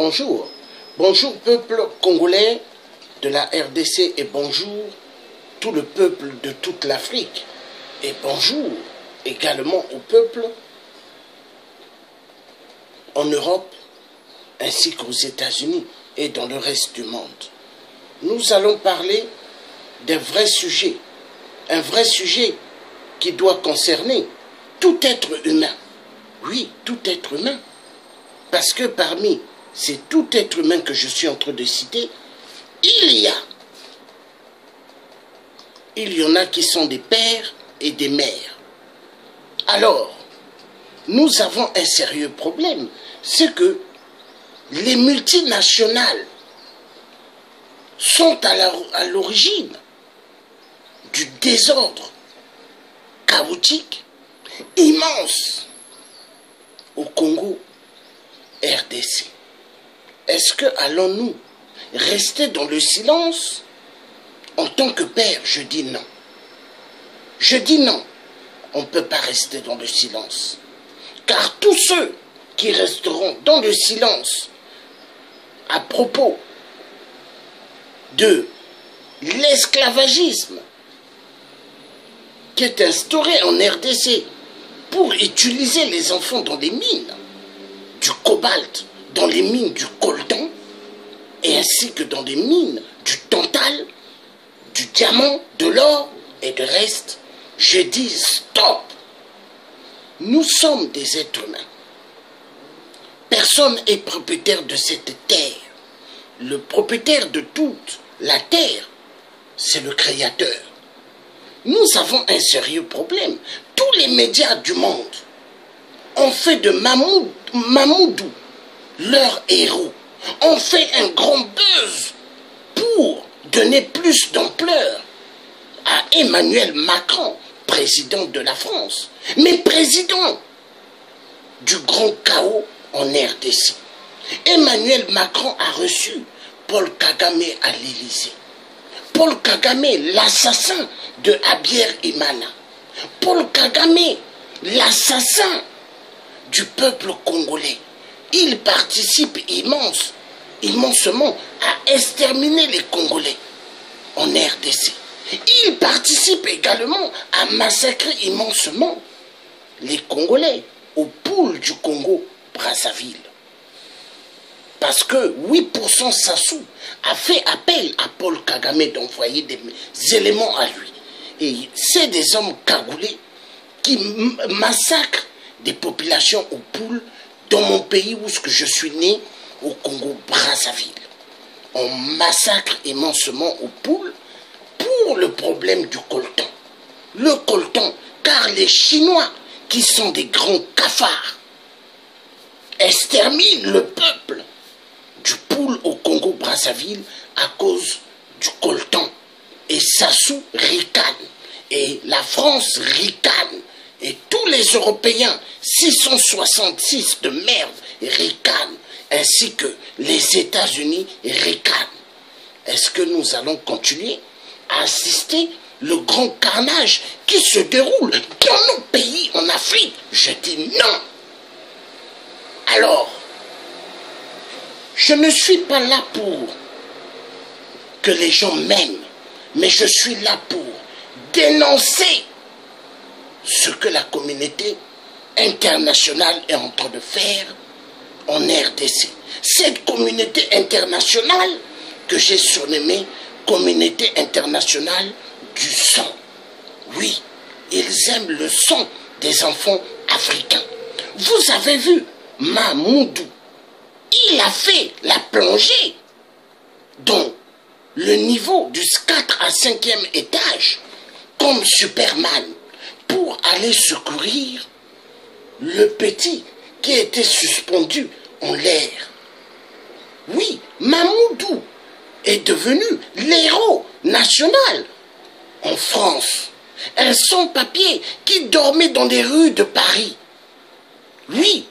bonjour. Bonjour peuple congolais de la RDC et bonjour tout le peuple de toute l'Afrique. Et bonjour également au peuple en Europe ainsi qu'aux États-Unis et dans le reste du monde. Nous allons parler d'un vrai sujet, un vrai sujet qui doit concerner tout être humain. Oui, tout être humain. Parce que parmi ces tout être humain que je suis en train de citer, il y en a qui sont des pères et des mères. Alors, nous avons un sérieux problème, c'est que les multinationales sont à l'origine du désordre chaotique immense au Congo RDC. Est-ce que allons-nous rester dans le silence? En tant que père, je dis non. Je dis non. On ne peut pas rester dans le silence. Car tous ceux qui resteront dans le silence à propos de l'esclavagisme qui est instauré en RDC pour utiliser les enfants dans les mines du cobalt, dans les mines du coltan, et ainsi que dans les mines du tantal, du diamant, de l'or et de reste, je dis stop. Nous sommes des êtres humains. Personne n'est propriétaire de cette terre. Le propriétaire de toute la terre, c'est le Créateur. Nous avons un sérieux problème. Tous les médias du monde ont fait de Mamoudou leur héros. On fait un grand buzz pour donner plus d'ampleur à Emmanuel Macron, président de la France, mais président du grand chaos en RDC. Emmanuel Macron a reçu Paul Kagame à l'Élysée. Paul Kagame, l'assassin de Abiyarimana. Paul Kagame, l'assassin du peuple congolais. Il participe immensement à exterminer les Congolais en RDC. Il participe également à massacrer immensement les Congolais au pôle du Congo, Brazzaville. Parce que 8% Sassou a fait appel à Paul Kagame d'envoyer des éléments à lui. Et c'est des hommes cagoulés qui massacrent des populations au pôle dans mon pays où je suis né, au Congo Brazzaville. On massacre immensement au pôle pour le problème du coltan. Le coltan, car les Chinois, qui sont des grands cafards, exterminent le peuple du pôle au Congo Brazzaville à cause du coltan. Et Sassou ricane. Et la France ricane. Et tous les Européens, 666 de merde, ricanent, ainsi que les États-Unis ricanent. Est-ce que nous allons continuer à assister le grand carnage qui se déroule dans nos pays en Afrique? Je dis non. Alors, je ne suis pas là pour que les gens m'aiment, mais je suis là pour dénoncer ce que la communauté internationale est en train de faire en RDC. Cette communauté internationale que j'ai surnommée communauté internationale du sang. Oui, ils aiment le sang des enfants africains. Vous avez vu Mamoudou, il a fait la plongée dans le niveau du 4 à 5e étage comme Superman pour aller secourir le petit qui était suspendu en l'air. Oui, Mamoudou est devenu l'héros national en France. Un sans-papier qui dormait dans les rues de Paris. Oui,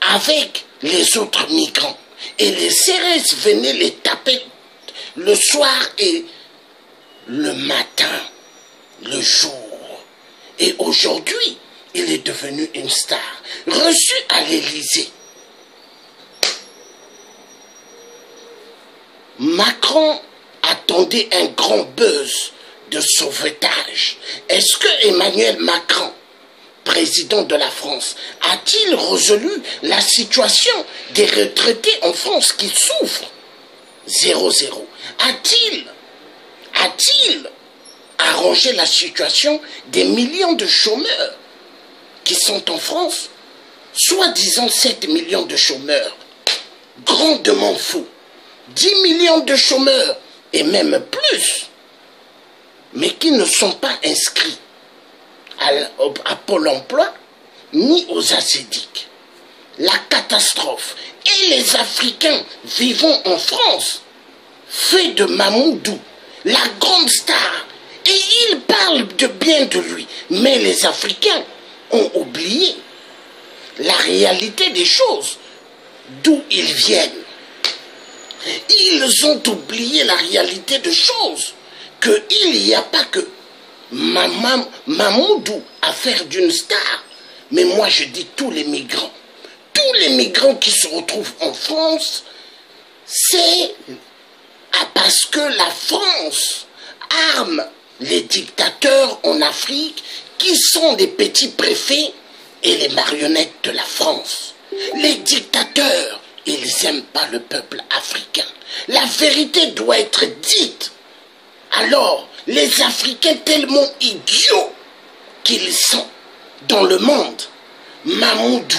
avec les autres migrants. Et les CRS venaient les taper le soir et le matin, le jour. Et aujourd'hui, il est devenu une star, reçu à l'Élysée. Macron attendait un grand buzz de sauvetage. Est-ce que Emmanuel Macron, président de la France, a-t-il résolu la situation des retraités en France qui souffrent? 0-0. A-t-il arrangé la situation des millions de chômeurs qui sont en France? Soi-disant 7 millions de chômeurs, grandement faux. 10 millions de chômeurs, et même plus, mais qui ne sont pas inscrits à Pôle emploi, ni aux ACEDIC. La catastrophe. Et les Africains vivant en France, fait de Mamoudou la grande star. Et ils parlent de bien de lui. Mais les Africains ont oublié la réalité des choses, d'où ils viennent. Ils ont oublié la réalité des choses, qu'il n'y a pas que Mamoudou à faire d'une star. Mais moi je dis tous les migrants qui se retrouvent en France, c'est parce que la France arme les dictateurs en Afrique qui sont des petits préfets et les marionnettes de la France. Les dictateurs, ils n'aiment pas le peuple africain. La vérité doit être dite. Alors, les Africains tellement idiots qu'ils sont dans le monde, Mamoudou,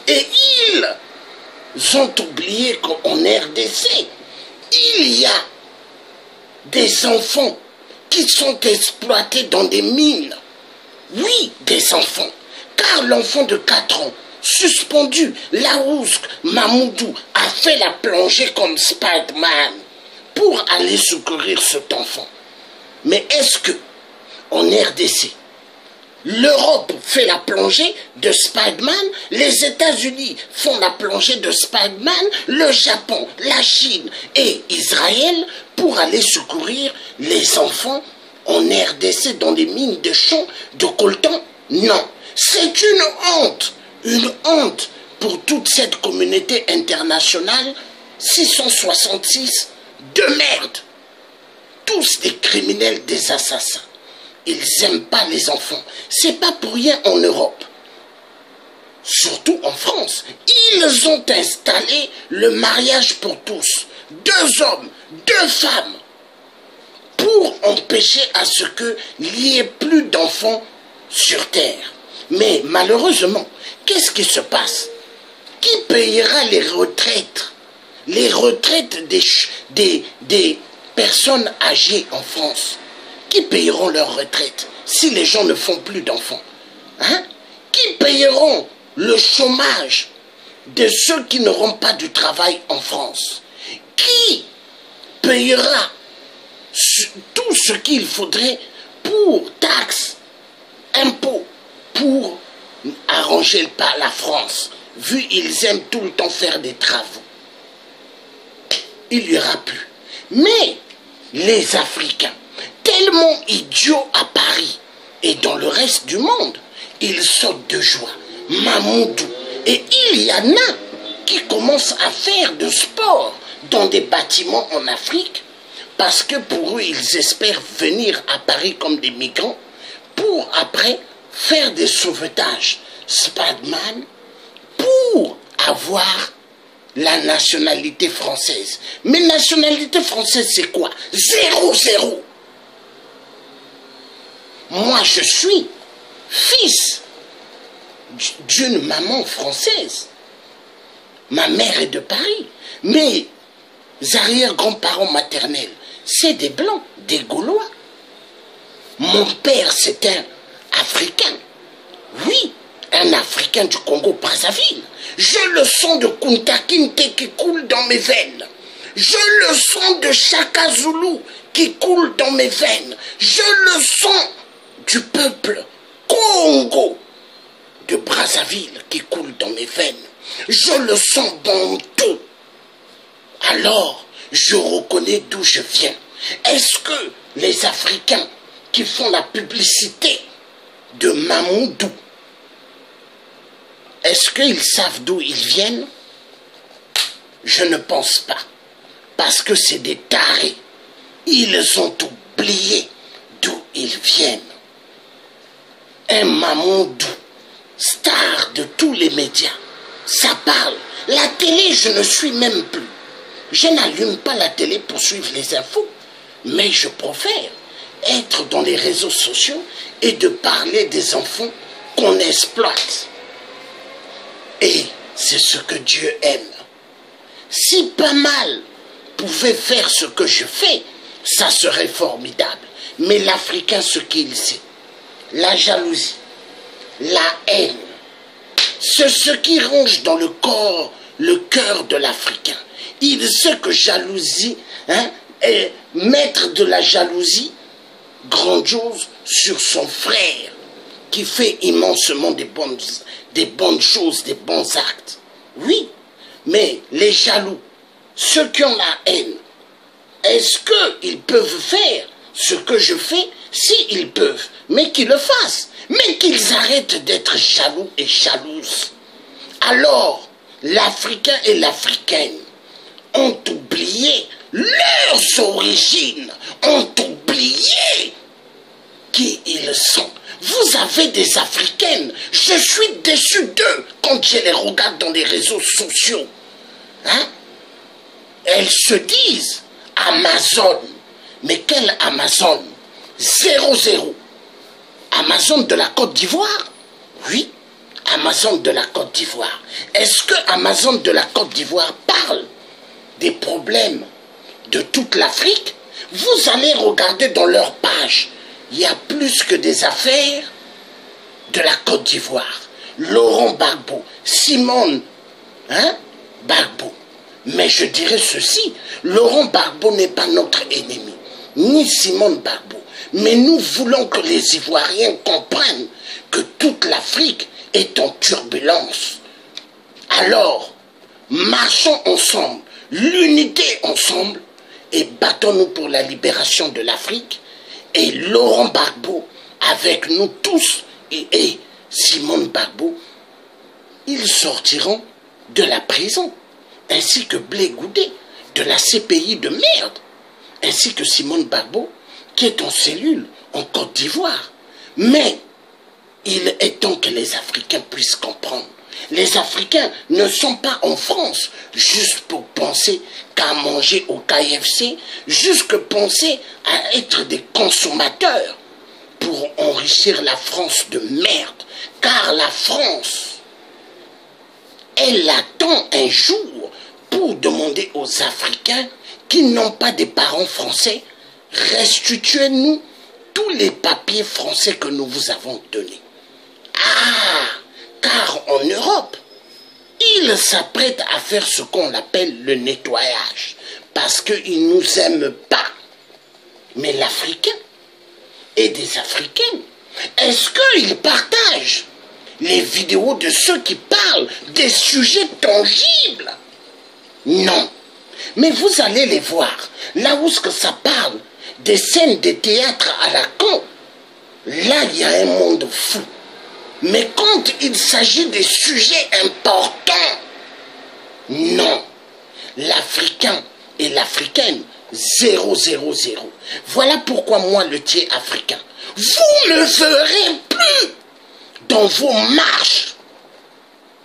et ils ont oublié qu'en RDC, il y a des enfants qui sont exploités dans des mines. Oui, des enfants. Car l'enfant de 4 ans, suspendu, Larousse Mamoudou a fait la plongée comme Spider-Man pour aller secourir cet enfant. Mais est-ce que, en RDC, l'Europe fait la plongée de Spider-Man, les États-Unis font la plongée de Spider-Man, le Japon, la Chine et Israël pour aller secourir les enfants en RDC dans des mines de champs de coltan? Non, c'est une honte pour toute cette communauté internationale. 666 de merde, tous des criminels, des assassins. Ils n'aiment pas les enfants. C'est pas pour rien en Europe. Surtout en France. Ils ont installé le mariage pour tous. 2 hommes, 2 femmes. Pour empêcher à ce qu'il n'y ait plus d'enfants sur Terre. Mais malheureusement, qu'est-ce qui se passe? Qui payera les retraites? Les retraites des personnes âgées en France? Qui payeront leur retraite si les gens ne font plus d'enfants? Hein? Qui payeront le chômage de ceux qui n'auront pas du travail en France? Qui payera tout ce qu'il faudrait pour taxes, impôts, pour arranger la France, vu qu'ils aiment tout le temps faire des travaux? Il n'y aura plus. Mais les Africains, tellement idiots à Paris et dans le reste du monde, ils sautent de joie. Mamoudou. Et il y en a qui commencent à faire de sport dans des bâtiments en Afrique parce que pour eux, ils espèrent venir à Paris comme des migrants pour après faire des sauvetages Spider-Man pour avoir la nationalité française. Mais nationalité française, c'est quoi? 0-0. Moi, je suis fils d'une maman française. Ma mère est de Paris. Mes arrière-grands-parents maternels, c'est des Blancs, des Gaulois. Mon père, c'est un Africain. Oui, un Africain du Congo-Brazzaville. Je le sens de Kunta Kinte qui coule dans mes veines. Je le sens de Chaka Zulu qui coule dans mes veines. Je le sens du peuple Congo de Brazzaville qui coule dans mes veines. Je le sens dans tout. Alors, je reconnais d'où je viens. Est-ce que les Africains qui font la publicité de Mamoudou, est-ce qu'ils savent d'où ils viennent? Je ne pense pas. Parce que c'est des tarés. Ils ont oublié d'où ils viennent. Un Mamoudou, star de tous les médias, ça parle. La télé, je ne suis même plus. Je n'allume pas la télé pour suivre les infos, mais je préfère être dans les réseaux sociaux et de parler des enfants qu'on exploite. Et c'est ce que Dieu aime. Si pas mal pouvait faire ce que je fais, ça serait formidable. Mais l'Africain, ce qu'il sait, la jalousie, la haine, c'est ce qui ronge dans le corps, le cœur de l'Africain. Il sait que jalousie, est mettre de la jalousie grandiose sur son frère, qui fait immensement des bonnes choses, des bons actes. Oui, mais les jaloux, ceux qui ont la haine, est-ce qu'ils peuvent faire ce que je fais? Si ils peuvent, mais qu'ils le fassent. Mais qu'ils arrêtent d'être jaloux et jalouses. Alors, l'Africain et l'Africaine ont oublié leurs origines, ont oublié qui ils sont. Vous avez des Africaines, je suis déçu d'eux quand je les regarde dans les réseaux sociaux. Elles se disent Amazon. Mais quelle Amazon? 00. Amazon de la Côte d'Ivoire? Oui, Amazon de la Côte d'Ivoire. Est-ce que Amazon de la Côte d'Ivoire parle des problèmes de toute l'Afrique? Vous allez regarder dans leur page. Il y a plus que des affaires de la Côte d'Ivoire. Laurent Gbagbo, Simone Gbagbo. Mais je dirais ceci, Laurent Gbagbo n'est pas notre ennemi, ni Simone Gbagbo. Mais nous voulons que les Ivoiriens comprennent que toute l'Afrique est en turbulence. Alors, marchons ensemble, l'unité ensemble, et battons-nous pour la libération de l'Afrique. Et Laurent Gbagbo, avec nous tous, et Simone Gbagbo, ils sortiront de la prison, ainsi que Blé Goudé, de la CPI de merde, ainsi que Simone Gbagbo, qui est en cellule en Côte d'Ivoire. Mais il est temps que les Africains puissent comprendre. Les Africains ne sont pas en France juste pour penser qu'à manger au KFC, juste que penser à être des consommateurs pour enrichir la France de merde. Car la France, elle attend un jour pour demander aux Africains qui n'ont pas des parents français, restituez-nous tous les papiers français que nous vous avons donnés. Ah, car en Europe, ils s'apprêtent à faire ce qu'on appelle le nettoyage, parce qu'ils ne nous aiment pas. Mais l'Africain et des Africaines, est-ce qu'ils partagent les vidéos de ceux qui parlent des sujets tangibles? Non. Mais vous allez les voir, là où ça parle des scènes de théâtre à la con, là il y a un monde fou. Mais quand il s'agit des sujets importants, non. L'Africain et l'Africaine, 0, 0, 0. Voilà pourquoi moi, le tiers africain, vous ne verrez plus dans vos marches,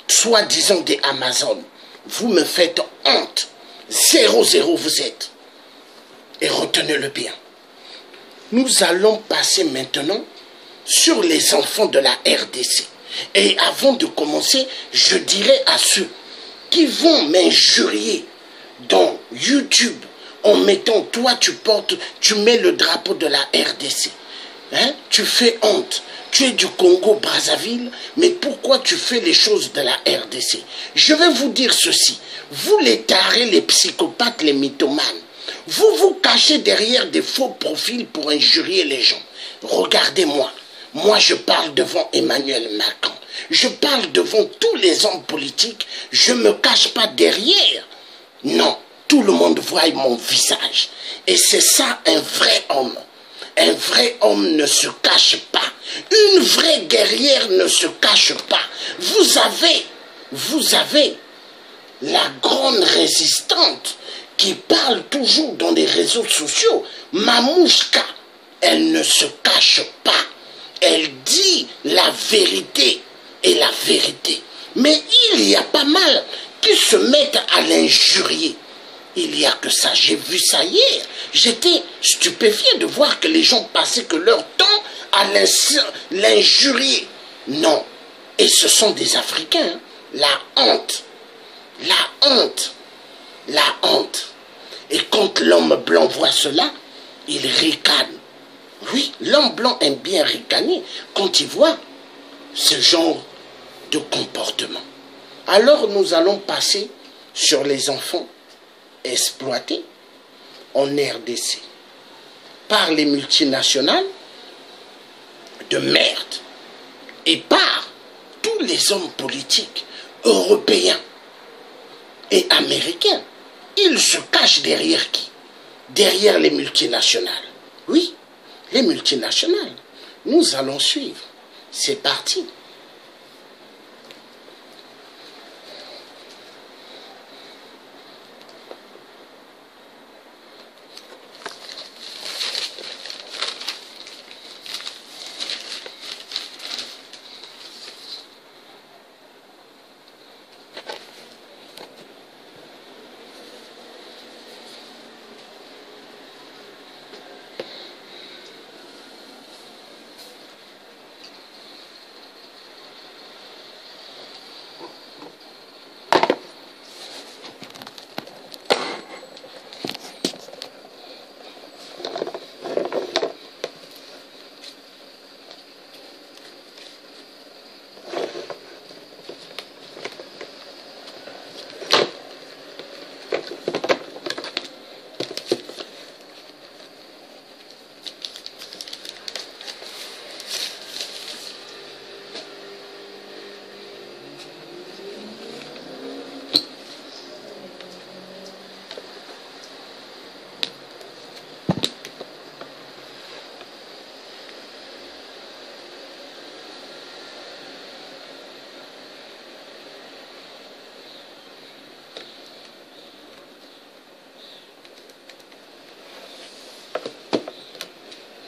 soi-disant des Amazones. Vous me faites honte. 0, 0 vous êtes. Et retenez-le bien. Nous allons passer maintenant sur les enfants de la RDC. Et avant de commencer, je dirais à ceux qui vont m'injurier dans YouTube en mettant, toi tu mets le drapeau de la RDC. Tu fais honte. Tu es du Congo-Brazzaville, mais pourquoi tu fais les choses de la RDC? Je vais vous dire ceci. Vous les tarés, les psychopathes, les mythomanes, vous vous cachez derrière des faux profils pour injurier les gens. Regardez-moi. Moi, je parle devant Emmanuel Macron. Je parle devant tous les hommes politiques. Je ne me cache pas derrière. Non, tout le monde voit mon visage. Et c'est ça un vrai homme. Un vrai homme ne se cache pas. Une vraie guerrière ne se cache pas. Vous avez la grande résistante qui parle toujours dans les réseaux sociaux. Mamouchka, elle ne se cache pas. Elle dit la vérité et la vérité. Mais il y a pas mal qui se mettent à l'injurier. Il n'y a que ça, j'ai vu ça hier. J'étais stupéfié de voir que les gens passaient que leur temps à l'injurier. Non. Et ce sont des Africains. Hein. La honte. La honte. La honte. Et quand l'homme blanc voit cela, il ricane. Oui, l'homme blanc aime bien ricaner quand il voit ce genre de comportement. Alors nous allons passer sur les enfants exploités en RDC par les multinationales de merde et par tous les hommes politiques européens et américains. Ils se cachent derrière qui? Derrière les multinationales. Oui, les multinationales. Nous allons suivre. C'est parti.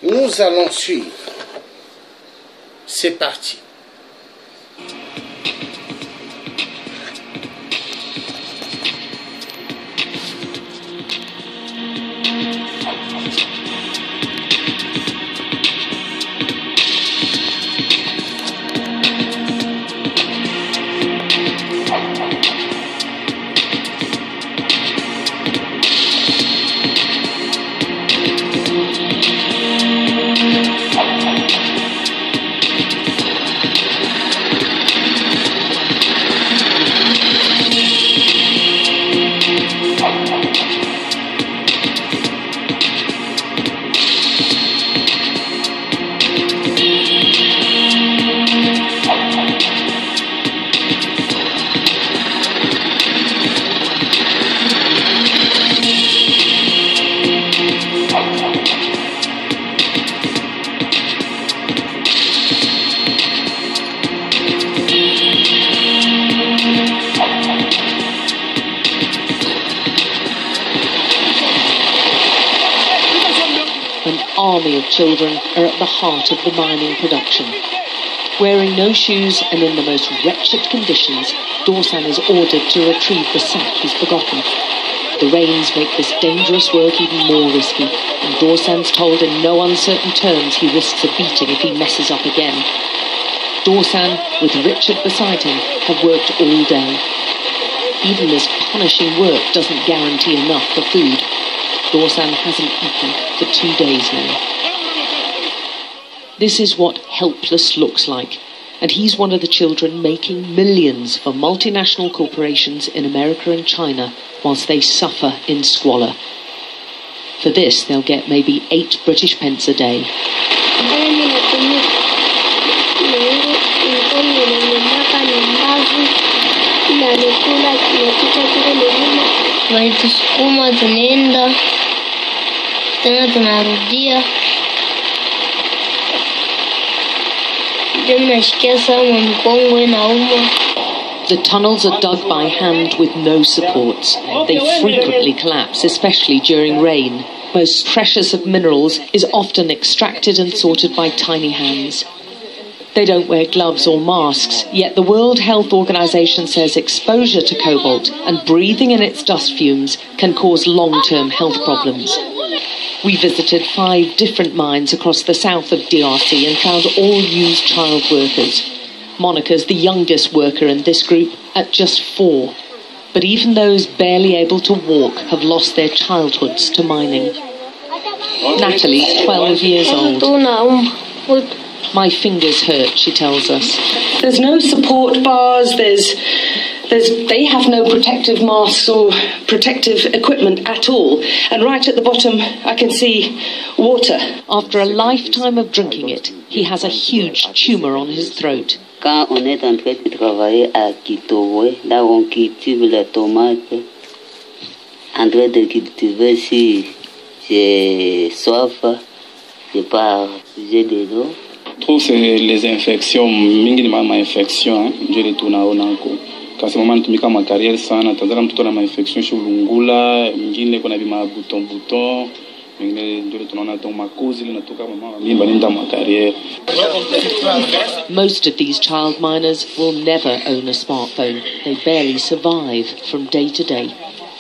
Nous allons suivre. C'est parti. Army of children are at the heart of the mining production. Wearing no shoes and in the most wretched conditions, Dorsan is ordered to retrieve the sack he's forgotten. The rains make this dangerous work even more risky, and Dorsan's told in no uncertain terms he risks a beating if he messes up again. Dorsan, with Richard beside him, have worked all day. Even this punishing work doesn't guarantee enough for food. Dorsan hasn't eaten for 2 days now. This is what helpless looks like, and he's one of the children making millions for multinational corporations in America and China whilst they suffer in squalor. For this, they'll get maybe 8 British pence a day. Walitusukuma tunaenda tena tunarudia, ndio nashikia sana mkongo inauma. The tunnels are dug by hand with no supports. They frequently collapse, especially during rain. Most precious of minerals is often extracted and sorted by tiny hands. They don't wear gloves or masks, yet the World Health Organization says exposure to cobalt and breathing in its dust fumes can cause long-term health problems. We visited 5 different mines across the south of DRC and found all used child workers. Monica's the youngest worker in this group at just 4. But even those barely able to walk have lost their childhoods to mining. Natalie's 12 years old. My fingers hurt, she tells us. There's no support bars, they have no protective masks or protective equipment at all. And right at the bottom, I can see water. After a lifetime of drinking it, he has a huge tumour on his throat. Quand on est en train de travailler à Kitowe, là on cultive les tomates, en train de cultiver, si j'ai soif, je pars, j'ai de l'eau. Trop c'est les infections, mingi ni mama infection, ndio tunaona huko. Kasi mama nitumika ma carrière sana, tazama mtoto na ma infection shulungula, mingine kuna bima buton, mingine ndio tunaona to makozi linatoka mama mimba nenda ma carrière. Most of these child miners will never own a smartphone. They barely survive from day to day.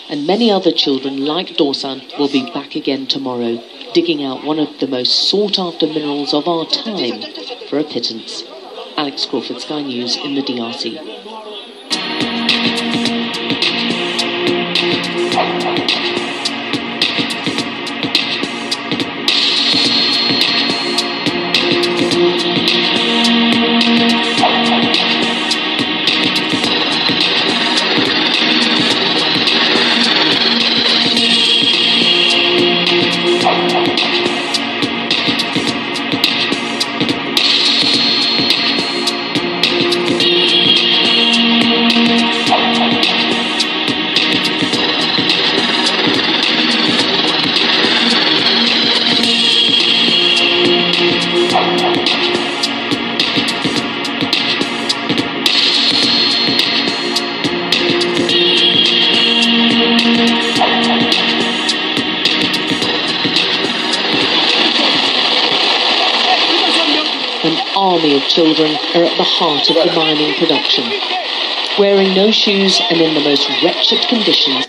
And many other children like Dorsan will be back again tomorrow, digging out one of the most sought-after minerals of our time for a pittance. Alex Crawford, Sky News in the DRC. Army of children are at the heart of the mining production, wearing no shoes and in the most wretched conditions.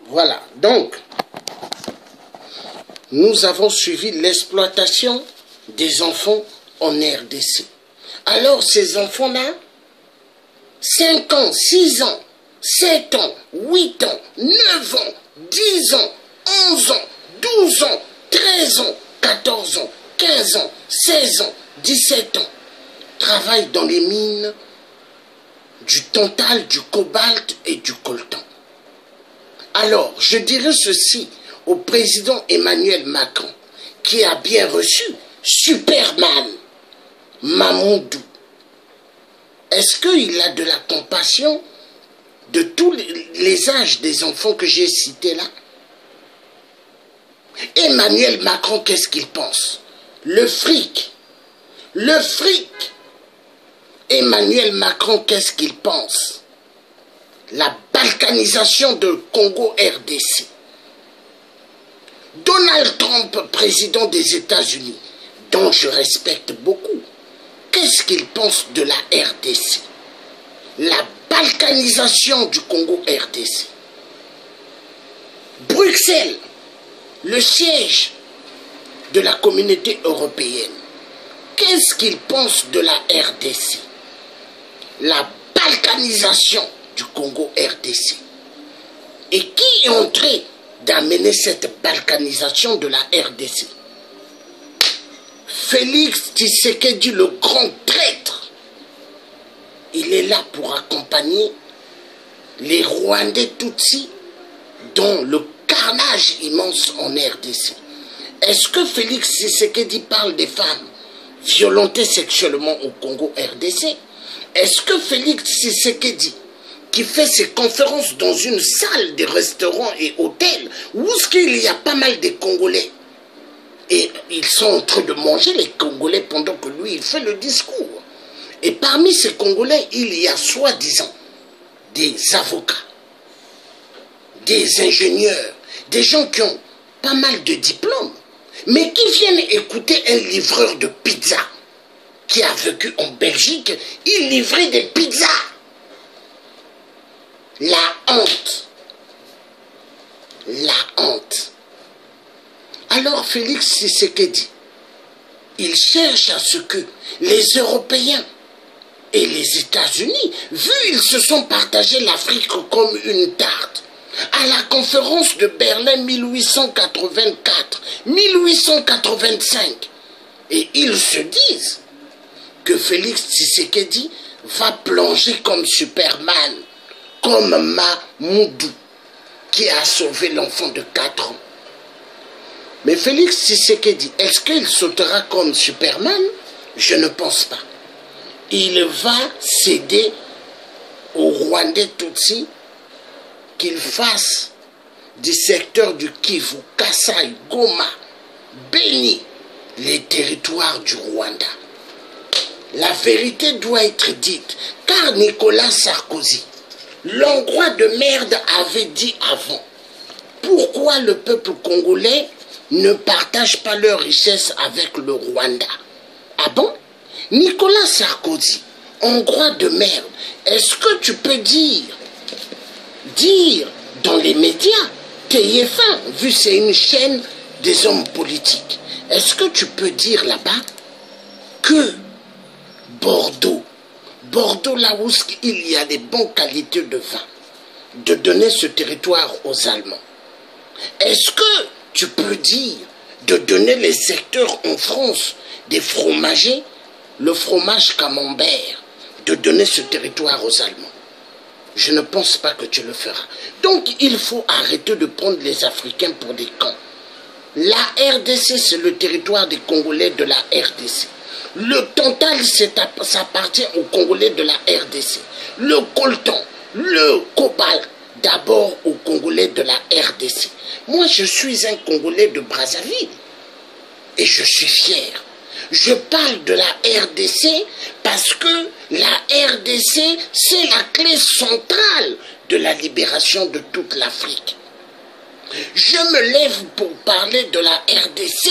Voilà, donc, nous avons suivi l'exploitation des enfants en RDC. Alors, ces enfants-là, 5 ans, 6 ans, 7 ans, 8 ans, 9 ans, 10 ans, 11 ans, 12 ans, 13 ans, 14 ans, 15 ans, 16 ans, 17 ans, travaillent dans les mines du tantal, du cobalt et du coltan. Alors, je dirais ceci au président Emmanuel Macron, qui a bien reçu Superman, Mamoudou. Est-ce qu'il a de la compassion de tous les âges des enfants que j'ai cités là? Emmanuel Macron, qu'est-ce qu'il pense? Le fric. Le fric. Emmanuel Macron, qu'est-ce qu'il pense? La balkanisation de Congo-RDC. Donald Trump, président des États-Unis, dont je respecte beaucoup, qu'est-ce qu'il pense de la RDC? La balkanisation du Congo-RDC. Bruxelles, le siège de la communauté européenne. Qu'est-ce qu'il pense de la RDC? La balkanisation du Congo-RDC. Et qui est en train d'amener cette balkanisation de la RDC? Félix Tshisekedi, le grand traître. Il est là pour accompagner les Rwandais Tutsis dans le carnage immense en RDC. Est-ce que Félix Tshisekedi parle des femmes violentées sexuellement au Congo-RDC? Est-ce que Félix Tshisekedi, qui fait ses conférences dans une salle de restaurants et hôtels, où est-ce qu'il y a pas mal de Congolais, et ils sont en train de manger les Congolais pendant que lui, il fait le discours. Et parmi ces Congolais, il y a soi-disant des avocats, des ingénieurs, des gens qui ont pas mal de diplômes, mais qui viennent écouter un livreur de pizza qui a vécu en Belgique, il livrait des pizzas. La honte. La honte. Alors Félix Tshisekedi, il cherche à ce que les Européens et les États-Unis, vu ils se sont partagés l'Afrique comme une tarte, à la conférence de Berlin 1884-1885, et ils se disent que Félix Tshisekedi va plonger comme Superman, comme Mamoudou, qui a sauvé l'enfant de 4 ans. Mais Félix Tshisekedi, est-ce qu'il sautera comme Superman? Je ne pense pas. Il va céder aux Rwandais Tutsis qu'il fasse du secteur du Kivu, Kasai, Goma, Beni, les territoires du Rwanda. La vérité doit être dite, car Nicolas Sarkozy, l'Hongrois de merde, avait dit avant, pourquoi le peuple congolais ne partage pas leurs richesses avec le Rwanda? Ah bon? Nicolas Sarkozy, Hongrois de merde, est-ce que tu peux dire dans les médias, TF1, vu c'est une chaîne des hommes politiques, est-ce que tu peux dire là-bas que Bordeaux, là où il y a des bonnes qualités de vin, de donner ce territoire aux Allemands? Est-ce que tu peux dire de donner les secteurs en France des fromagers, le fromage camembert, de donner ce territoire aux Allemands? Je ne pense pas que tu le feras. Donc il faut arrêter de prendre les Africains pour des cons. La RDC, c'est le territoire des Congolais de la RDC. Le Tantal, ça appartient aux Congolais de la RDC. Le coltan, le cobalt, d'abord aux Congolais de la RDC. Moi, je suis un Congolais de Brazzaville. Et je suis fier. Je parle de la RDC parce que la RDC, c'est la clé centrale de la libération de toute l'Afrique. Je me lève pour parler de la RDC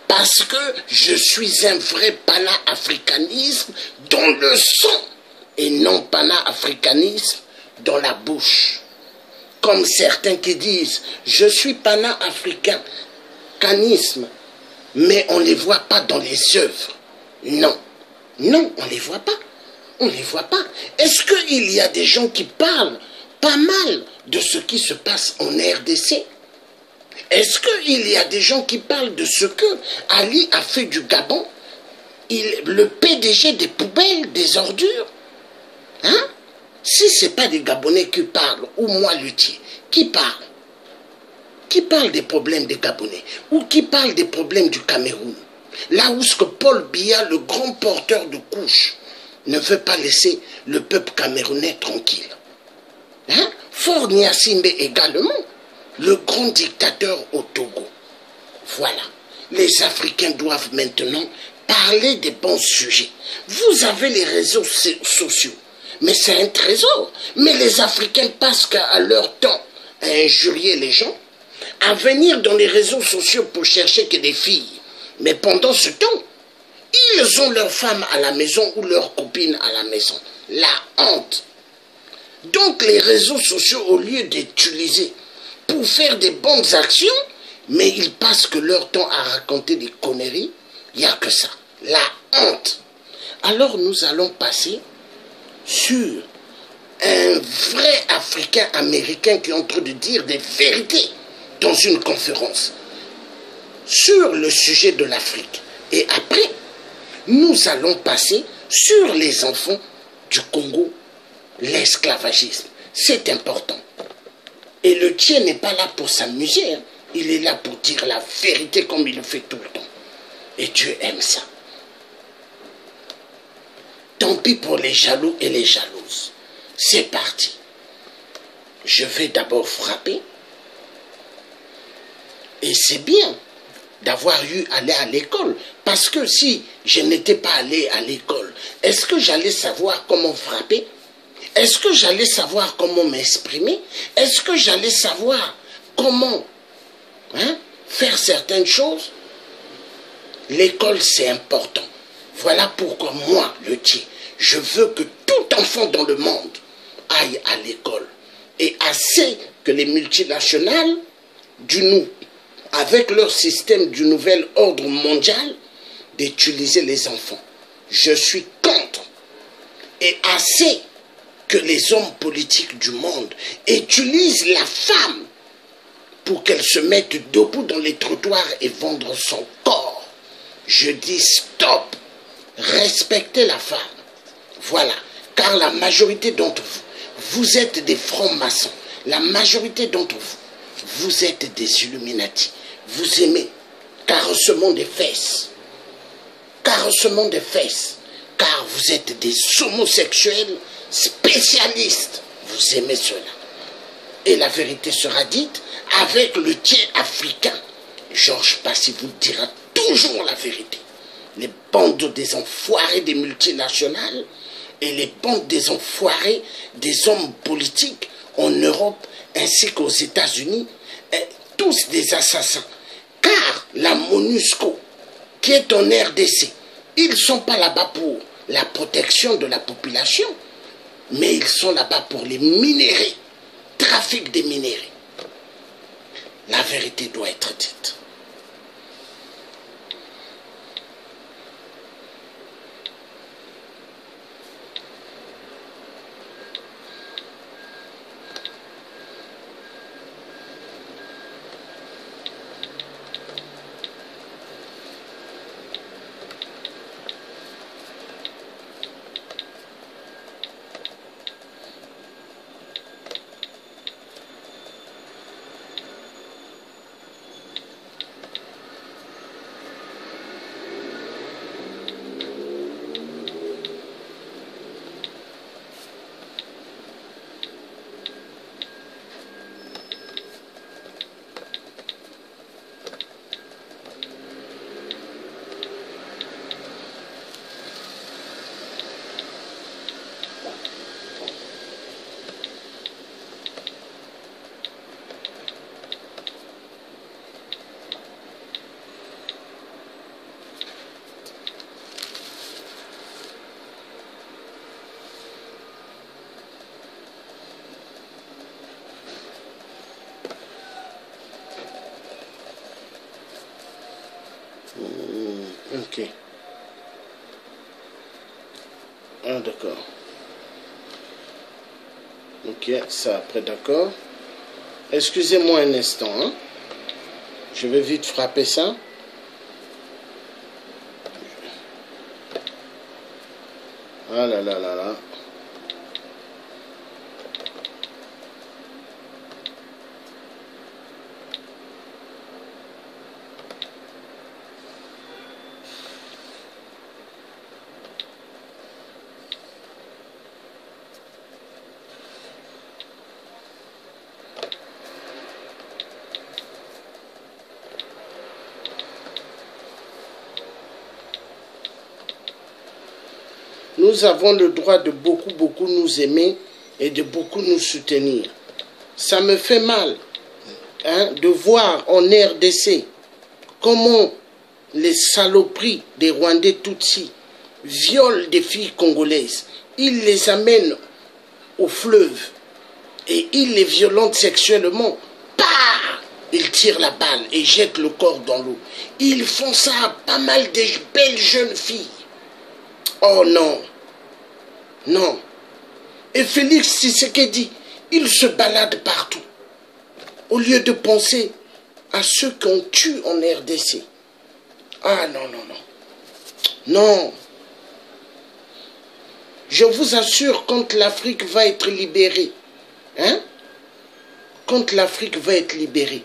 parce que je suis un vrai pana-africanisme dans le sang et non pana-africanisme dans la bouche. Comme certains qui disent, je suis pana-africanisme, mais on ne les voit pas dans les œuvres. Non, non, on ne les voit pas. On ne les voit pas. Est-ce qu'il y a des gens qui parlent pas mal de ce qui se passe en RDC? Est-ce qu'il y a des gens qui parlent de ce que Ali a fait du Gabon, le PDG des poubelles, des ordures? Hein? Si ce n'est pas des Gabonais qui parlent, ou moi Luthier, qui parle? Qui parle des problèmes des Gabonais? Ou qui parle des problèmes du Cameroun? Là où ce que Paul Biya, le grand porteur de couches, ne veut pas laisser le peuple camerounais tranquille. Hein? Faure Gnassingbé également, le grand dictateur au Togo. Voilà. Les Africains doivent maintenant parler des bons sujets. Vous avez les réseaux sociaux, mais c'est un trésor. Mais les Africains passent qu'à leur temps à injurier les gens, à venir dans les réseaux sociaux pour chercher que des filles. Mais pendant ce temps, ils ont leurs femmes à la maison ou leurs copines à la maison. La honte. Donc les réseaux sociaux, au lieu d'utiliser pour faire des bonnes actions, mais ils passent que leur temps à raconter des conneries, il n'y a que ça. La honte. Alors nous allons passer sur un vrai Africain américain qui est en train de dire des vérités dans une conférence sur le sujet de l'Afrique. Et après, nous allons passer sur les enfants du Congo, l'esclavagisme. C'est important. Et le tien n'est pas là pour s'amuser. Hein. Il est là pour dire la vérité comme il le fait tout le temps. Et Dieu aime ça. Tant pis pour les jaloux et les jalouses. C'est parti. Je vais d'abord frapper. Et c'est bien d'avoir eu à aller à l'école. Parce que si je n'étais pas allé à l'école, est-ce que j'allais savoir comment frapper? Est-ce que j'allais savoir comment m'exprimer? Est-ce que j'allais savoir comment faire certaines choses? L'école, c'est important. Voilà pourquoi moi, le tien, je veux que tout enfant dans le monde aille à l'école. Et assez que les multinationales, avec leur système du nouvel ordre mondial, d'utiliser les enfants. Je suis contre. Et assez que les hommes politiques du monde utilisent la femme pour qu'elle se mette debout dans les trottoirs et vendre son corps. Je dis stop. Respectez la femme. Voilà. Car la majorité d'entre vous, vous êtes des francs-maçons. La majorité d'entre vous, vous êtes des Illuminati. Vous aimez caressement des fesses. Caressement des fesses. Car vous êtes des homosexuels spécialistes. Vous aimez cela. Et la vérité sera dite avec le tien africain. Georges Passy vous dira toujours la vérité. Les bandes des enfoirés des multinationales et les bandes des enfoirés des hommes politiques en Europe ainsi qu'aux États-Unis, tous des assassins. Car la MONUSCO, qui est en RDC, ils ne sont pas là-bas pour la protection de la population, mais ils sont là-bas pour les minéraux, trafic des minéraux. La vérité doit être dite. Ok. Ah, d'accord. Ok, ça après, d'accord. Excusez-moi un instant. Hein. Je vais vite frapper ça. Ah là là là là. Nous avons le droit de beaucoup nous aimer et de beaucoup nous soutenir. Ça me fait mal de voir en RDC comment les saloperies des Rwandais Tutsis violent des filles congolaises. Ils les amènent au fleuve et ils les violentent sexuellement. Ils tirent la balle et jettent le corps dans l'eau. Ils font ça à pas mal de belles jeunes filles. Oh non, non. Et Félix Tshisekedi, il se balade partout. Au lieu de penser à ceux qu'on tue en RDC. Ah non, non, non. Non. Je vous assure, quand l'Afrique va être libérée, quand l'Afrique va être libérée,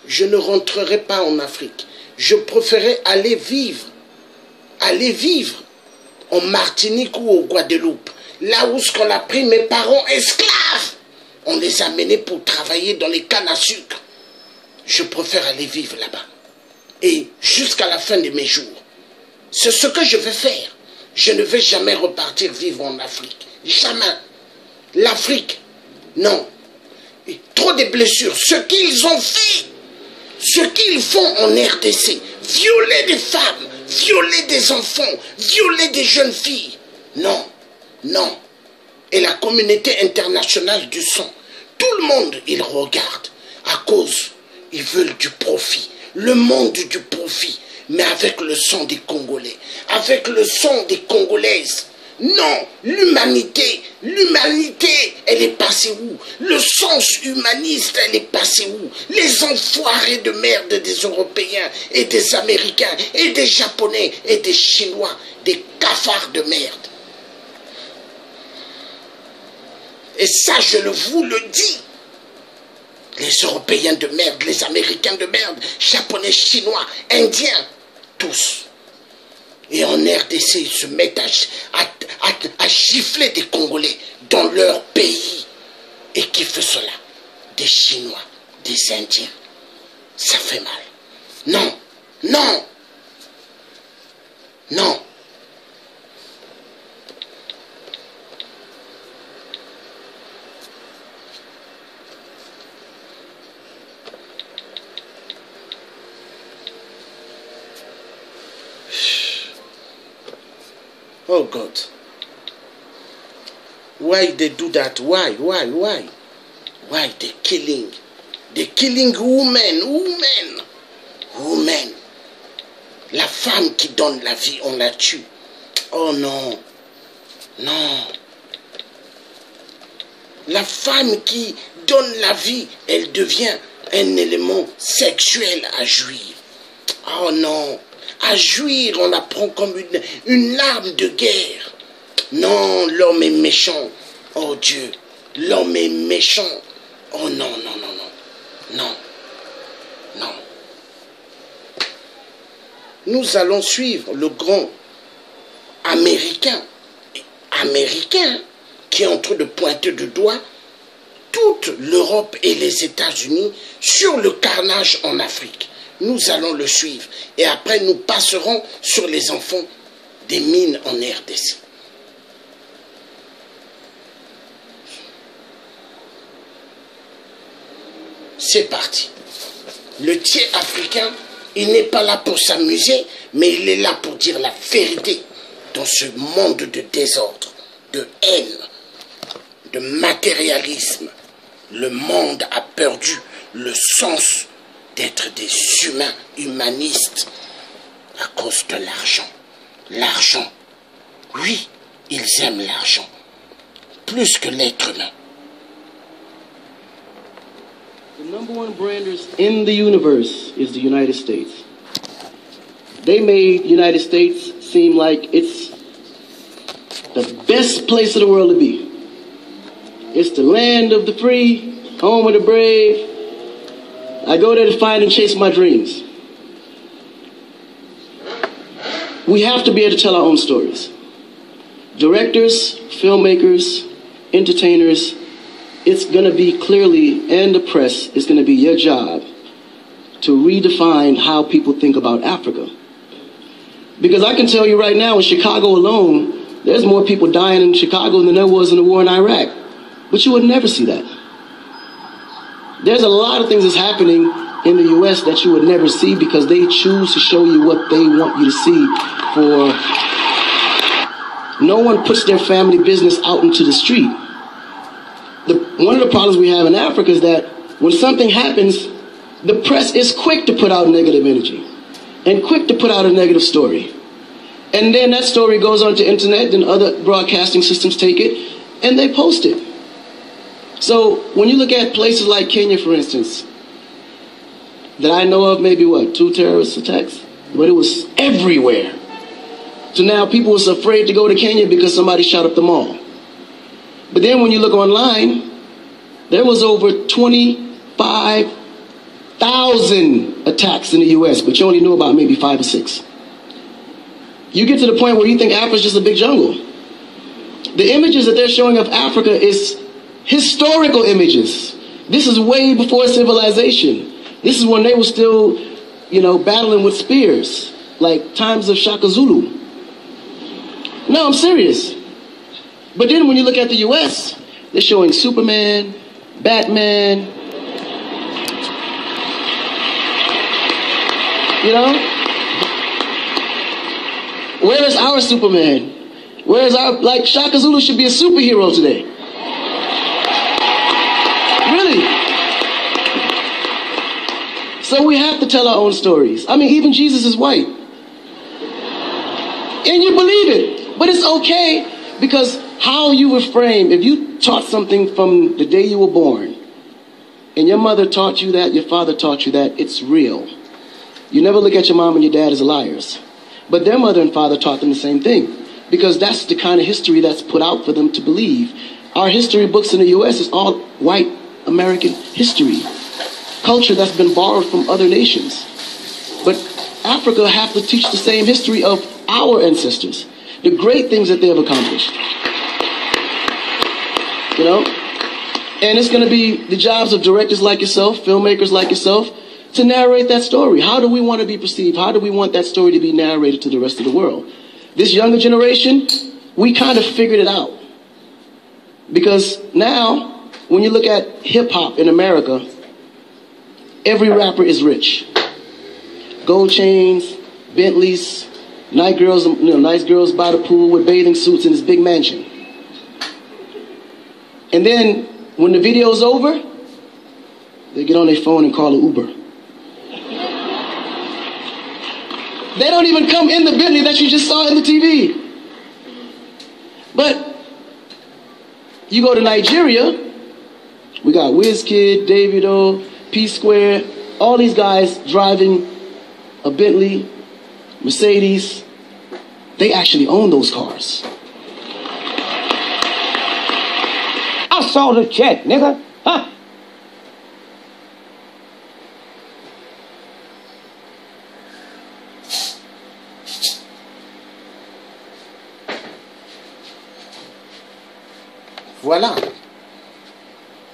je ne rentrerai pas en Afrique. Je préférerais aller vivre en Martinique ou au Guadeloupe, là où ce qu'on a pris mes parents esclaves, on les a menés pour travailler dans les cannes à sucre. Je préfère aller vivre là-bas. Et jusqu'à la fin de mes jours, c'est ce que je vais faire. Je ne vais jamais repartir vivre en Afrique. Jamais. l'Afrique. Non. Et trop de blessures. Ce qu'ils ont fait, ce qu'ils font en RDC, violer des femmes, violer des enfants, violer des jeunes filles. Non, non. Et la communauté internationale du sang, tout le monde, il regarde à cause, ils veulent du profit. Le monde du profit, mais avec le sang des Congolais, avec le sang des Congolaises. Non, l'humanité, elle est passée où? Le sens humaniste, elle est passée où? Les enfoirés de merde des Européens et des Américains et des Japonais et des Chinois, des cafards de merde. Et ça, je vous le dis. Les Européens de merde, les Américains de merde, Japonais, Chinois, Indiens, tous. Et en RDC, ils se mettent à gifler des Congolais dans leur pays. Et qui fait cela? Des Chinois, des Indiens. Ça fait mal. Non, non, non. Oh God. Why they do that? Why? Why they killing? They killing women. La femme qui donne la vie, on la tue. Oh non. Non. La femme qui donne la vie, elle devient un élément sexuel à jouir. Oh non. À jouir, on la prend comme une arme de guerre. Non, l'homme est méchant. Oh Dieu, l'homme est méchant. Oh non, non, non, non. Non. Non. Nous allons suivre le grand américain qui est en train de pointer du doigt toute l'Europe et les États-Unis sur le carnage en Afrique. Nous allons le suivre. Et après, nous passerons sur les enfants des mines en RDC. C'est parti. Le tiers africain, il n'est pas là pour s'amuser, mais il est là pour dire la vérité dans ce monde de désordre, de haine, de matérialisme. Le monde a perdu le sens d'être des humains humanistes à cause de l'argent. L'argent, oui, ils aiment l'argent, plus que l'être humain. The number one brand in the universe is the United States. They made the United States seem like it's the best place in the world to be. It's the land of the free, home of the brave. I go there to find and chase my dreams. We have to be able to tell our own stories. Directors, filmmakers, entertainers, it's going to be clearly, and the press, it's going to be your job to redefine how people think about Africa. Because I can tell you right now, in Chicago alone, there's more people dying in Chicago than there was in the war in Iraq. But you would never see that. There's a lot of things that's happening in the U.S. that you would never see because they choose to show you what they want you to see. For no one puts their family business out into the street. One of the problems we have in Africa is that when something happens, the press is quick to put out negative energy and quick to put out a negative story. And then that story goes on to internet, and other broadcasting systems take it and they post it. So when you look at places like Kenya, for instance, that I know of, maybe 2 terrorist attacks, but it was everywhere. So now people was afraid to go to Kenya because somebody shot up the mall. But then when you look online, there was over 25,000 attacks in the U.S., but you only knew about maybe 5 or 6. You get to the point where you think Africa's just a big jungle. The images that they're showing of Africa is historical images. This is way before civilization. This is when they were still, battling with spears, like times of Shaka Zulu. No, I'm serious. But then when you look at the U.S., They're showing Superman, Batman, you know? Where is our Superman? Where is our, like, Shaka Zulu should be a superhero today. Really. So we have to tell our own stories. I mean, even Jesus is white. And you believe it. But it's okay, because how you were framed, if you taught something from the day you were born, and your mother taught you that, your father taught you that, it's real. You never look at your mom and your dad as liars. But their mother and father taught them the same thing, because that's the kind of history that's put out for them to believe. Our history books in the U.S. is all white American history, culture that's been borrowed from other nations. But Africa have to teach the same history of our ancestors, the great things that they have accomplished. You know? And it's going to be the jobs of directors like yourself, filmmakers like yourself, to narrate that story. How do we want to be perceived? How do we want that story to be narrated to the rest of the world? This younger generation, we kind of figured it out. Because now, when you look at hip-hop in America, every rapper is rich. Gold chains, Bentleys, nice girls by the pool with bathing suits in this big mansion. And then, when the video's over, they get on their phone and call an Uber. They don't even come in the Bentley that you just saw in the TV. But you go to Nigeria, we got Wizkid, Davido, P-Square, all these guys driving a Bentley, Mercedes. They actually own those cars. I saw the check, nigga. Huh? Voilà.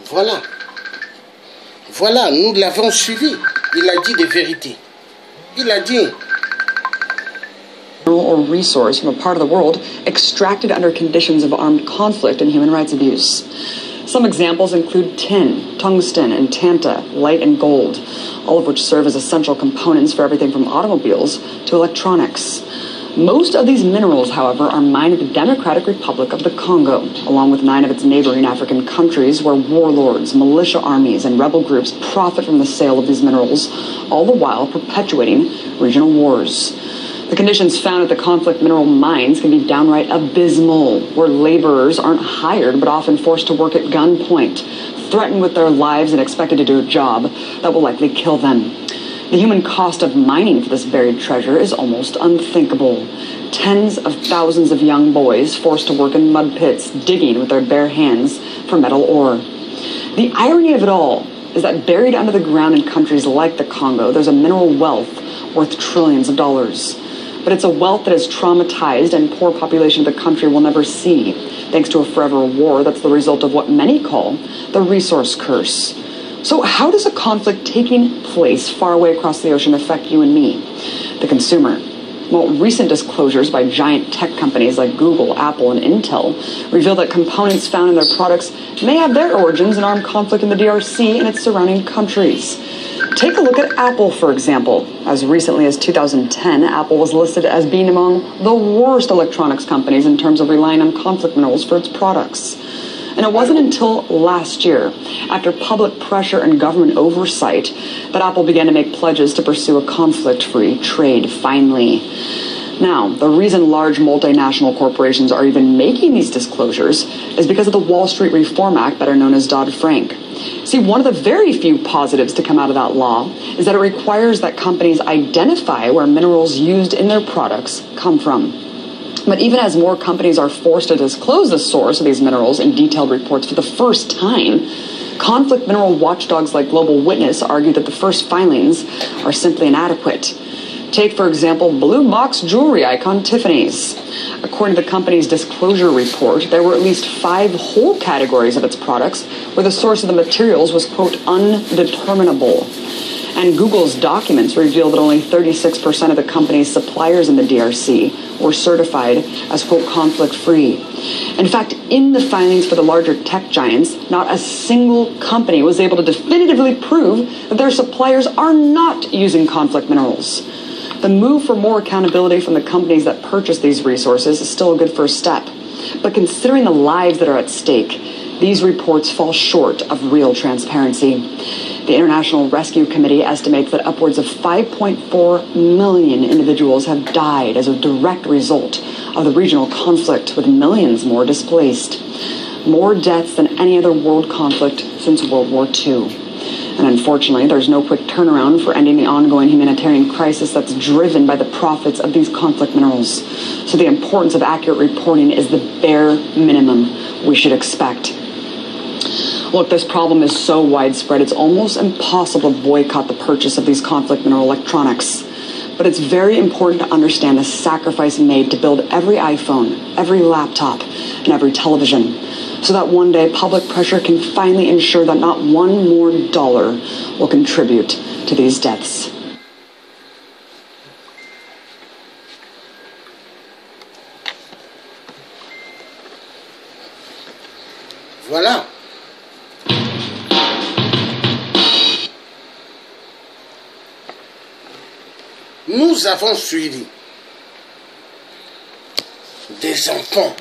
Voilà. Voilà, nous l'avons suivi. Il a dit des vérités. Il a dit. Or resource from a part of the world extracted under conditions of armed conflict and human rights abuse. Some examples include tin, tungsten, and tanta, light and gold, all of which serve as essential components for everything from automobiles to electronics. Most of these minerals, however, are mined in the Democratic Republic of the Congo, along with 9 of its neighboring African countries, where warlords, militia armies, and rebel groups profit from the sale of these minerals, all the while perpetuating regional wars. The conditions found at the conflict mineral mines can be downright abysmal, where laborers aren't hired but often forced to work at gunpoint, threatened with their lives and expected to do a job that will likely kill them. The human cost of mining for this buried treasure is almost unthinkable. Tens of thousands of young boys forced to work in mud pits, digging with their bare hands for metal ore. The irony of it all is that buried under the ground in countries like the Congo, there's a mineral wealth worth trillions of dollars. But it's a wealth that is traumatized and poor population of the country will never see, thanks to a forever war that's the result of what many call the resource curse. So how does a conflict taking place far away across the ocean affect you and me, the consumer? Well, recent disclosures by giant tech companies like Google, Apple, and Intel reveal that components found in their products may have their origins in armed conflict in the DRC and its surrounding countries. Take a look at Apple, for example. As recently as 2010, Apple was listed as being among the worst electronics companies in terms of relying on conflict minerals for its products. And it wasn't until last year, after public pressure and government oversight, that Apple began to make pledges to pursue a conflict-free trade finally. Now, the reason large multinational corporations are even making these disclosures is because of the Wall Street Reform Act, better known as Dodd-Frank. See, one of the very few positives to come out of that law is that it requires that companies identify where minerals used in their products come from. But even as more companies are forced to disclose the source of these minerals in detailed reports for the first time, conflict mineral watchdogs like Global Witness argue that the first filings are simply inadequate. Take, for example, blue box jewelry icon Tiffany's. According to the company's disclosure report, there were at least 5 whole categories of its products where the source of the materials was, quote, undeterminable. And Google's documents reveal that only 36% of the company's suppliers in the DRC were certified as, quote, conflict-free. In fact, in the filings for the larger tech giants, not a single company was able to definitively prove that their suppliers are not using conflict minerals. The move for more accountability from the companies that purchase these resources is still a good first step. But considering the lives that are at stake, these reports fall short of real transparency. The International Rescue Committee estimates that upwards of 5.4 million individuals have died as a direct result of the regional conflict, with millions more displaced. More deaths than any other world conflict since World War II. And unfortunately, there's no quick turnaround for ending the ongoing humanitarian crisis that's driven by the profits of these conflict minerals. So the importance of accurate reporting is the bare minimum we should expect. Look, this problem is so widespread, it's almost impossible to boycott the purchase of these conflict mineral electronics. But it's very important to understand the sacrifice made to build every iPhone, every laptop, and every television, so that one day public pressure can finally ensure that not one more dollar will contribute to these deaths. Voilà. Nous avons suivi des enfants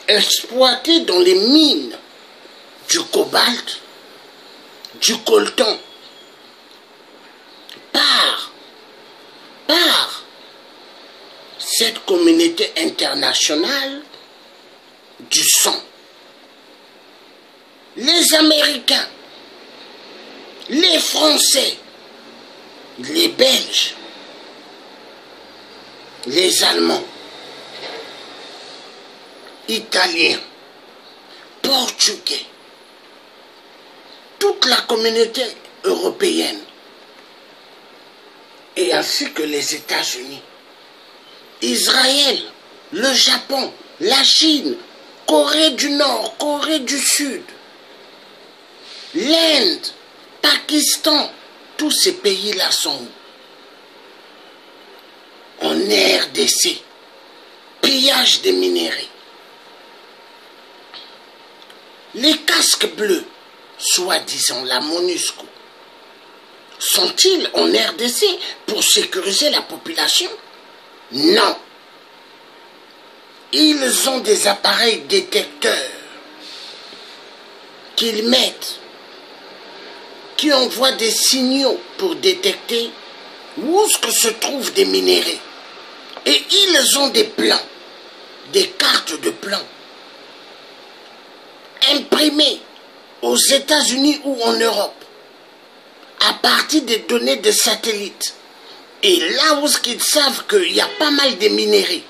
exploités dans les mines du cobalt, du coltan, par cette communauté internationale du sang. Les Américains, les Français, les Belges, les Allemands, Italiens, Portugais, toute la communauté européenne, et ainsi que les États-Unis, Israël, le Japon, la Chine, Corée du Nord, Corée du Sud, l'Inde, Pakistan, tous ces pays-là sont en RDC, pillage des minéraux. Les casques bleus, soi-disant la MONUSCO, sont-ils en RDC pour sécuriser la population? Non. Ils ont des appareils détecteurs qu'ils mettent, qui envoient des signaux pour détecter où est-ce que se trouvent des minéraux. Et ils ont des plans, des cartes de plans, imprimées aux États-Unis ou en Europe, à partir des données des satellites. Et là où ils savent qu'il y a pas mal de minéraux,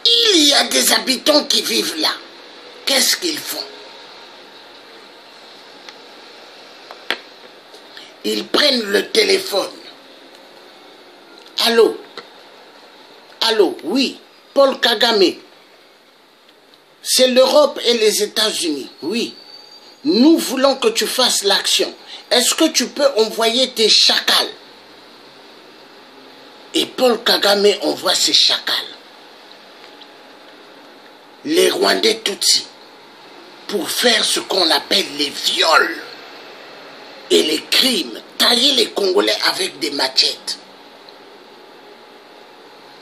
il y a des habitants qui vivent là. Qu'est-ce qu'ils font? Ils prennent le téléphone. Allô? Allô? Oui, Paul Kagame. C'est l'Europe et les États-Unis. Oui. Nous voulons que tu fasses l'action. Est-ce que tu peux envoyer tes chacals? Et Paul Kagame envoie ses chacals. Les Rwandais Tutsis, pour faire ce qu'on appelle les viols et les crimes, tailler les Congolais avec des machettes.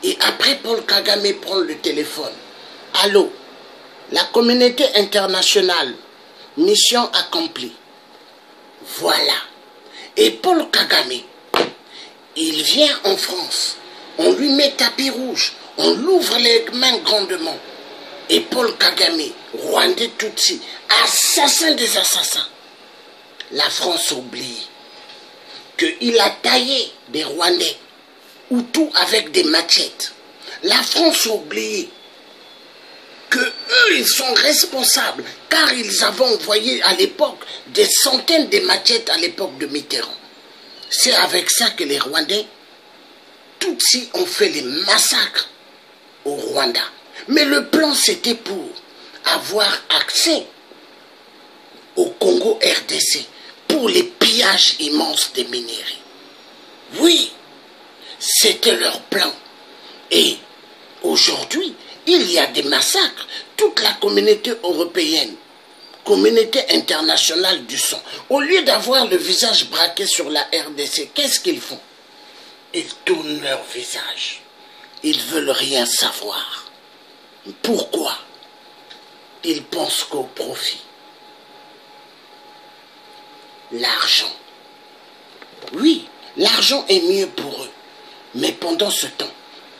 Et après, Paul Kagame prend le téléphone. Allô, la communauté internationale, mission accomplie. Voilà. Et Paul Kagame, il vient en France, on lui met tapis rouge, on l'ouvre les mains grandement. Et Paul Kagame, Rwandais Tutsi, assassin des assassins. La France oublie qu'il a taillé des Rwandais, ou tout avec des machettes. La France oublie que eux, ils sont responsables, car ils avaient envoyé à l'époque des centaines de machettes à l'époque de Mitterrand. C'est avec ça que les Rwandais Tutsis ont fait les massacres au Rwanda. Mais le plan, c'était pour avoir accès au Congo RDC, pour les pillages immenses des minerais. Oui, c'était leur plan. Et aujourd'hui, il y a des massacres. Toute la communauté européenne, communauté internationale du sang, au lieu d'avoir le visage braqué sur la RDC, qu'est-ce qu'ils font? Ils tournent leur visage. Ils veulent rien savoir. Pourquoi? Ils pensent qu'au profit. L'argent. Oui, l'argent est mieux pour eux. Mais pendant ce temps,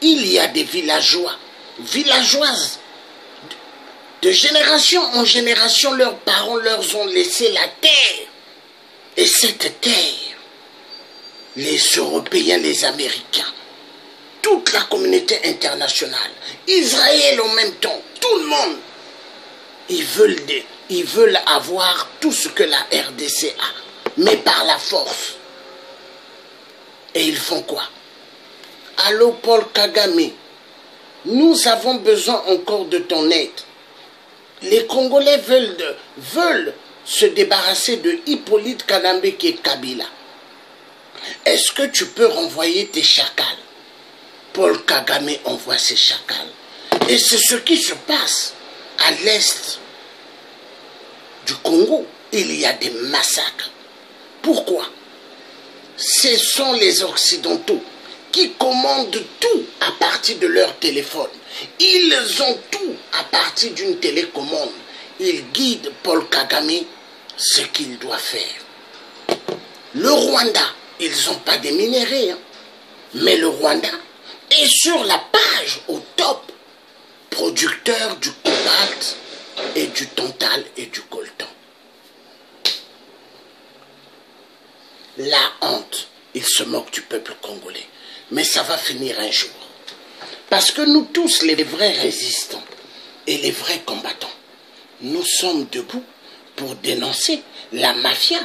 il y a des villageois, villageoises. De génération en génération, leurs parents leur ont laissé la terre. Et cette terre, les Européens, les Américains, toute la communauté internationale, Israël en même temps, tout le monde, ils veulent avoir tout ce que la RDC a, mais par la force. Et ils font quoi? Allô Paul Kagame, nous avons besoin encore de ton aide. Les Congolais veulent se débarrasser de Hippolyte Kagame qui est Kabila. Est-ce que tu peux renvoyer tes chacals? Paul Kagame envoie ses chacals. Et c'est ce qui se passe à l'est du Congo. Il y a des massacres. Pourquoi? Ce sont les Occidentaux qui commandent tout à partir de leur téléphone. Ils ont tout à partir d'une télécommande. Ils guident Paul Kagame ce qu'il doit faire. Le Rwanda, ils n'ont pas des minéraux, hein, mais le Rwanda est sur la page au top, producteur du cobalt et du tantal et du coltan. La honte, ils se moquent du peuple congolais. Mais ça va finir un jour. Parce que nous tous, les vrais résistants et les vrais combattants, nous sommes debout pour dénoncer la mafia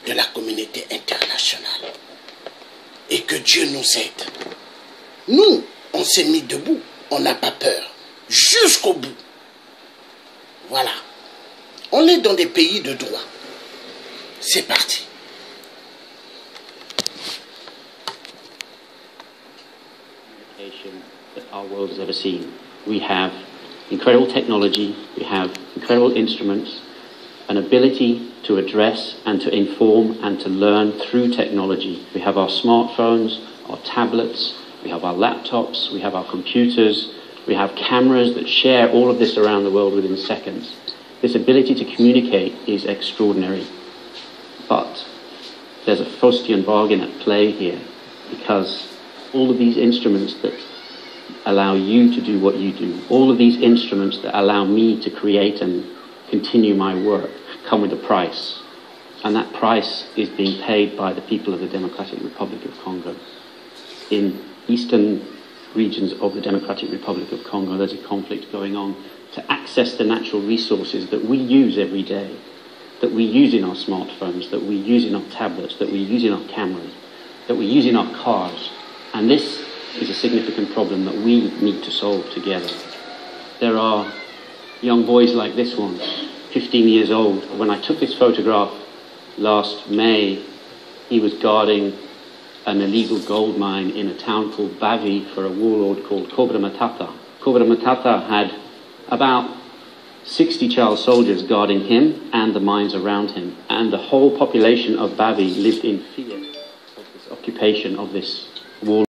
de la communauté internationale. Et que Dieu nous aide. Nous, on s'est mis debout, on n'a pas peur, jusqu'au bout. Voilà. On est dans des pays de droit. C'est parti. That our world has ever seen. We have incredible technology, we have incredible instruments, an ability to address and to inform and to learn through technology. We have our smartphones, our tablets, we have our laptops, we have our computers, we have cameras that share all of this around the world within seconds. This ability to communicate is extraordinary. But there's a Faustian bargain at play here, because all of these instruments that allow you to do what you do, all of these instruments that allow me to create and continue my work come with a price. And that price is being paid by the people of the Democratic Republic of Congo. In eastern regions of the Democratic Republic of Congo, there's a conflict going on to access the natural resources that we use every day, that we use in our smartphones, that we use in our tablets, that we use in our cameras, that we use in our cars. And this is a significant problem that we need to solve together. There are young boys like this one, 15 years old. When I took this photograph last May, he was guarding an illegal gold mine in a town called Bavi for a warlord called Cobra Matata. Cobra Matata had about 60 child soldiers guarding him and the mines around him. And the whole population of Bavi lived in fear of this occupation of this warlord.